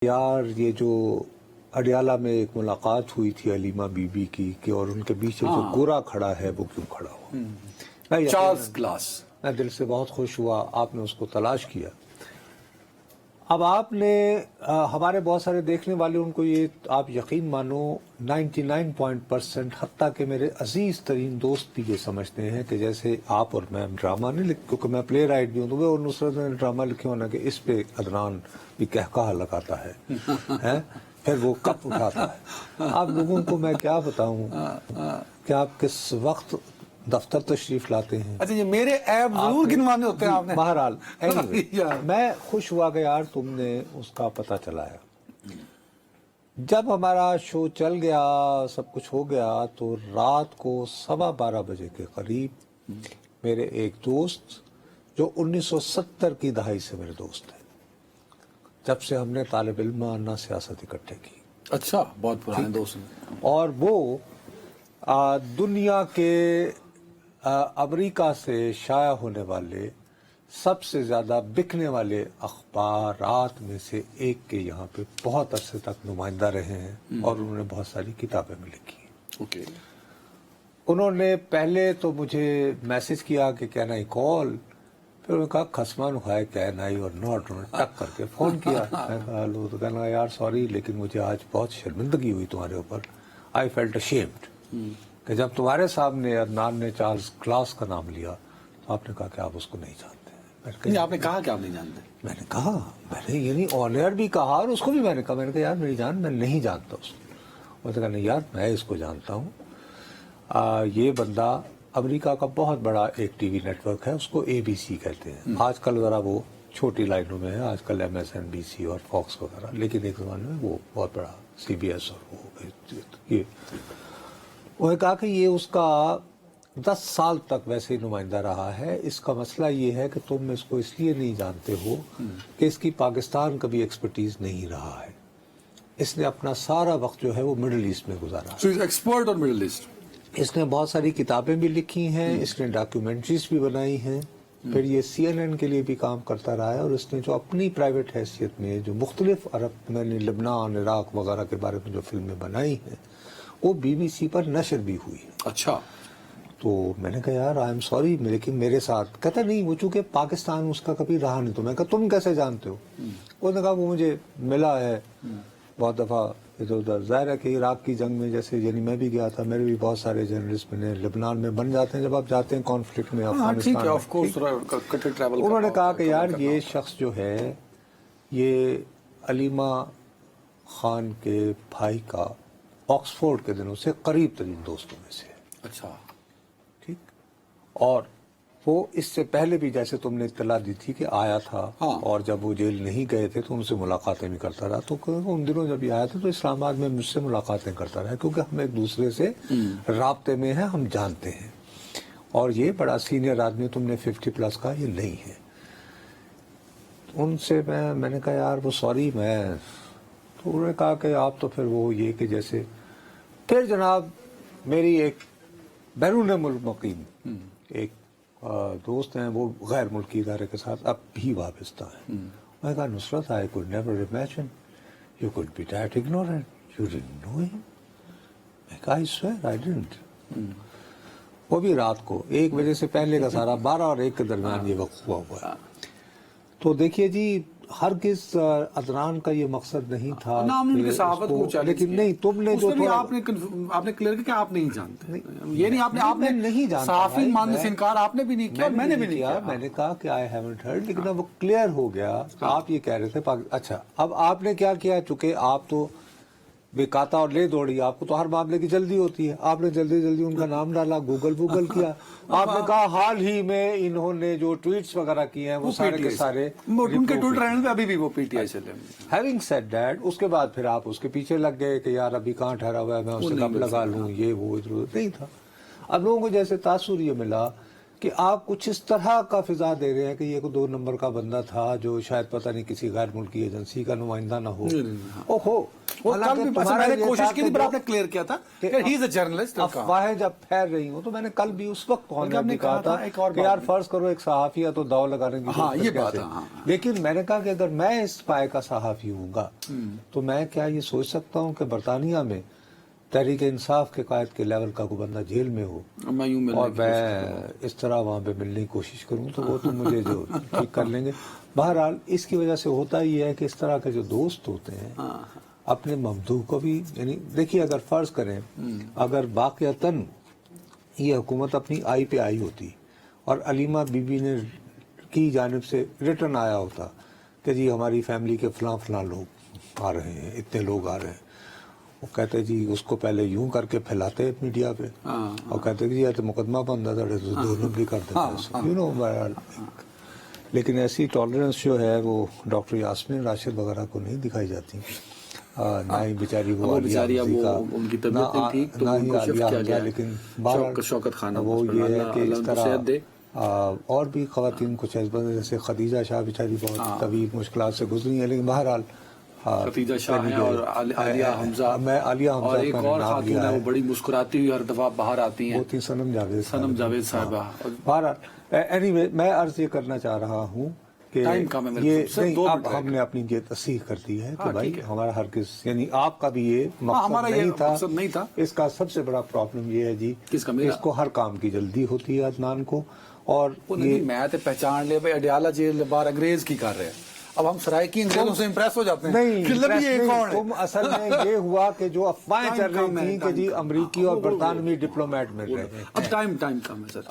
यार ये जो अडियाला में एक मुलाकात हुई थी अलीमा बीबी की कि और उनके बीच जो गोरा खड़ा है वो क्यों खड़ा हो, चार्ल्स ग्लास। मैं दिल से बहुत खुश हुआ आपने उसको तलाश किया। अब आपने हमारे बहुत सारे देखने वाले उनको ये आप यकीन मानो 99% हत्ता कि मेरे अजीज तरीन दोस्त भी ये समझते हैं कि जैसे आप और मैं ड्रामा नहीं लिख, क्योंकि मैं प्ले राइट भी हूँ, तो वो और नुसरत ने ड्रामा लिखे होना कि इस पे अदनान भी कहकहा लगाता है हैं? फिर वो कप उठाता है। आप लोगों को मैं क्या बताऊं कि आप किस वक्त दफ्तर तशरीफ लाते हैं। अच्छा, ये मेरे ऐप जरूर गिनवाने होते हैं आपने। बहरहाल anyway, मैं खुश हुआ कि यार तुमने उसका पता चलाया। जब हमारा शो चल गया, सब कुछ हो गया, तो रात को 12:15 बजे के करीब मेरे एक दोस्त जो 1970 की दहाई से मेरे दोस्त हैं, जब से हमने तालिब इल्म अन्ना सियासत इकट्ठे की। अच्छा, बहुत पुराने दोस्त हैं। और वो दुनिया के अमेरिका से शाया होने वाले सबसे ज़्यादा बिकने वाले अखबारात में से एक के यहाँ पे बहुत अरसे तक नुमाइंदा रहे हैं और उन्होंने बहुत सारी किताबें भी लिखी हैं। ओके। उन्होंने पहले तो मुझे मैसेज किया कि कैन आई कॉल, फिर उन्होंने कहा खसमान है कैन आई और नॉट, उन्होंने टक करके फ़ोन किया। मैं कहा हेलो, तो कहना यार सॉरी लेकिन मुझे आज बहुत शर्मिंदगी हुई तुम्हारे ऊपर, आई फेल्ट अशेम्ड कि जब तुम्हारे सामने अदनान ने चार्ल्स ग्लास का नाम लिया तो आपने कहा कि आप उसको नहीं जानते। नहीं, आपने कहा कि आप नहीं जानते। मैंने कहा, मैंने यानी ऑन एयर भी कहा और उसको भी मैंने कहा यार मेरी जान मैं नहीं जानता उसको। वो तो कहना यार मैं इसको जानता हूँ, ये बंदा अमेरिका का बहुत बड़ा एक टीवी नेटवर्क है, उसको ABC कहते हैं। आजकल ज़रा वो छोटी लाइनों में है, आजकल MSNBC और फॉक्स वगैरह, लेकिन एक ज़माने में वो बहुत बड़ा CBS और वो ये। उन्होंने कहा कि ये उसका 10 साल तक वैसे ही नुमाइंदा रहा है। इसका मसला ये है कि तुम इसको इसलिए नहीं जानते हो कि इसकी पाकिस्तान कभी एक्सपर्टीज नहीं रहा है। इसने अपना सारा वक्त जो है वो मिडिल ईस्ट में गुजारा। So he's expert on Middle East। इसने बहुत सारी किताबें भी लिखी हैं, इसने डॉक्यूमेंट्रीज भी बनाई हैं, फिर ये CNN के लिए भी काम करता रहा है और इसने जो अपनी प्राइवेट हैसियत में जो मुख्तलिफ अरब में लबनान, इराक वगैरह के बारे में जो फिल्में बनाई हैं वो BBC पर नशर भी हुई है। अच्छा। तो मैंने कहा यार आई एम सॉरी, लेकिन मेरे साथ कहता नहीं, वो चूंकि पाकिस्तान उसका कभी रहा नहीं। तो मैं कहा तुम कैसे जानते हो? उसने कहा वो मुझे मिला है बहुत दफ़ा इधर उधर। ज़ाहिर है कि इराक की जंग में जैसे यानी मैं भी गया था, मेरे भी बहुत सारे जर्नलिस्ट मैंने लेबनान में बन जाते हैं जब आप जाते हैं कॉन्फ्लिक्ट में, अफगानिस्तान में। उन्होंने कहा कि यार ये शख्स जो है ये अलीमा खान के भाई का ऑक्सफोर्ड के दिनों से करीब तरीन दोस्तों में से। अच्छा, ठीक। और वो इससे पहले भी जैसे तुमने इत्तला दी थी कि आया था, और जब वो जेल नहीं गए थे तो उनसे मुलाकातें भी करता रहा। तो उन दिनों जब ये आया था तो इस्लामाबाद में मुझसे मुलाकातें करता रहा, क्योंकि हम एक दूसरे से राब्ते में हैं, हम जानते हैं। और ये बड़ा सीनियर आदमी, तुमने 50+ का, ये नहीं है। उनसे मैंने कहा यार वो सॉरी मैं, तो उन्होंने कहा कि आप तो फिर वो ये कि जैसे, फिर जनाब मेरी एक बैरून मुल्क मुकीम एक दोस्त हैं, वो गैर मुल्की इदारे के साथ अब भी वाबस्ता हैं। मैंने कहा Nusrat I could never imagine you could be that ignorant, you didn't know him. मैं कहा आई स्वेयर आई डिडंट। वो भी रात को 1 बजे से पहले का सारा 12 और 1 के दरमियान ये वक्त हुआ है। तो देखिए जी, हर किस अदनान का ये मकसद नहीं था लेकिन नहीं, तुमने जो आपने क्लियर किया कि आप नहीं जानते। ये नहीं आपने नहीं जानता, साफी मानने से इनकार आपने भी नहीं किया, मैंने भी नहीं किया। मैंने कहा कि आई हैवंट हर्ड, लेकिन अब वो क्लियर हो गया। आप ये कह रहे थे अच्छा, अब आपने क्या किया, चूंकि आप तो बेकाता और ले दौड़ी, आपको तो हर मामले की जल्दी होती है, आपने जल्दी जल्दी उनका नाम डाला, गूगल किया। आपने कहा हाल ही में इन्होंने जो ट्वीट्स वगैरह किए हैं वो सारे के सारे उनके ट्विटर हैंडल पे अभी भी वो PTI चले। हैविंग सेड दैट, उसके बाद फिर आप उसके पीछे लग गए कि यार अभी कहाँ ठहरा हुआ है, मैं उससे कब लगा लूँ, ये वो इधर नहीं था। अब लोगों को जैसे तासुर ये मिला कि आप कुछ इस तरह का फिजा दे रहे हैं कि ये 2 नंबर का बंदा था जो शायद पता नहीं किसी गैर मुल्की एजेंसी का नुमाइंदा ना हो। ओहो, وہ حالانکہ کل بھی تمہارا میں نے یہ کوشش تھا کی تھی کہ پر جو- آپ نے کلیئر کیا تھا کہ ہی از اے جرنلسٹ. افواہیں جب پھیل رہی ہوں تو میں نے کل بھی اس وقت بلکہ آپ نے کہا کہا تھا تھا ایک اور کہ بات یار بھی. فرض کرو ایک صحافی ہے تو داؤ لگانے کی ہاں، ضرورت یہ کیسے؟ بات ہے، ہاں. لیکن میں نے کہا کہ اگر میں اس پائے کا صحافی ہوں گا تو میں کیا یہ سوچ سکتا ہوں کہ برطانیہ میں تحریک انصاف کے قائد کے لیول کا کوئی بندہ جیل میں ہو میں یوں ملنے اور کی میں کوشش کروں. اس طرح وہاں پہ ملنے کی کوشش کروں تو وہ تو مجھے جو ٹھیک کر لیں گے. بہرحال اس کی وجہ سے ہوتا یہ ہے کہ اس طرح کے جو دوست ہوتے ہیں اپنے ممدوح کو بھی، یعنی دیکھیے اگر فرض کریں اگر واقعتاً یہ حکومت اپنی آئی پہ آئی ہوتی اور علیمہ بی بی نے کی جانب سے ریٹرن آیا ہوتا کہ جی ہماری فیملی کے فلاں فلاں لوگ آ رہے ہیں، اتنے لوگ آ رہے ہیں، وہ کہتے جی اس کو پہلے یوں کر کے پھیلاتے میڈیا پہ اور کہتے کہ جی یہ تو مقدمہ بندہ تھا دونوں بھی کر دیتے یو نو. لیکن ایسی ٹالرنس جو ہے وہ ڈاکٹر یاسمین راشد وغیرہ کو نہیں دکھائی جاتی. نہ ہی بیچاری وہ بیچاری اب وہ ان کی طبیعت نہیں ٹھیک تو نہ ان ہی کو شفٹ عالیہ کیا حمزہ. گیا ہے لیکن بہرحال شوکت خانہ وہ یہ ہے کہ اس اللہ طرح صحت دے. اور بھی خواتین کچھ ایسے جیسے خدیجہ شاہ بیچاری بہت طویل مشکلات سے گزری ہیں لیکن بہرحال خدیجہ شاہ ہیں اور عالیہ حمزہ میں عالیہ حمزہ اور ایک کا اور نام خاتون لیا ہے ہے وہ بڑی مسکراتی ہوئی ہر دفعہ باہر آتی ہیں وہ تھی صنم جاوید صنم جاوید صاحبہ. بہرحال اینی وے میں عرض یہ کرنا چاہ رہا ہوں کہ ٹائم کم ہے میرے یہ پاس، صرف نہیں 2 اب منٹ رہ ہم گئے. نے اپنی یہ تصحیح کر دی ہے کہ ہاں، بھائی ٹھیک ہے. ہمارا ہرگز یعنی آپ کا بھی یہ ہمارا مقصد یہ نہیں تھا. مقصد نہیں تھا. اس کا سب سے بڑا پرابلم یہ ہے جی کس کا؟ میرا؟ اس کو ہر کام کی جلدی ہوتی ہے عدنان کو. اور وہ یہ نہیں میں تو پہچان لے بھائی اڈیالہ جیل بار انگریز کی کر رہے ہیں. اب ہم سرائیکی انگریزوں سے امپریس ہو جاتے ہیں نہیں کہ لبی یہ کون ہے. تم اصل میں یہ ہوا کہ جو افواہیں ٹائم چل کم رہی ہے، تھیں کہ ٹائم جی کم. امریکی اور برطانوی ڈپلومیٹ مل رہے ہیں. اب ٹائم کم ہے سر.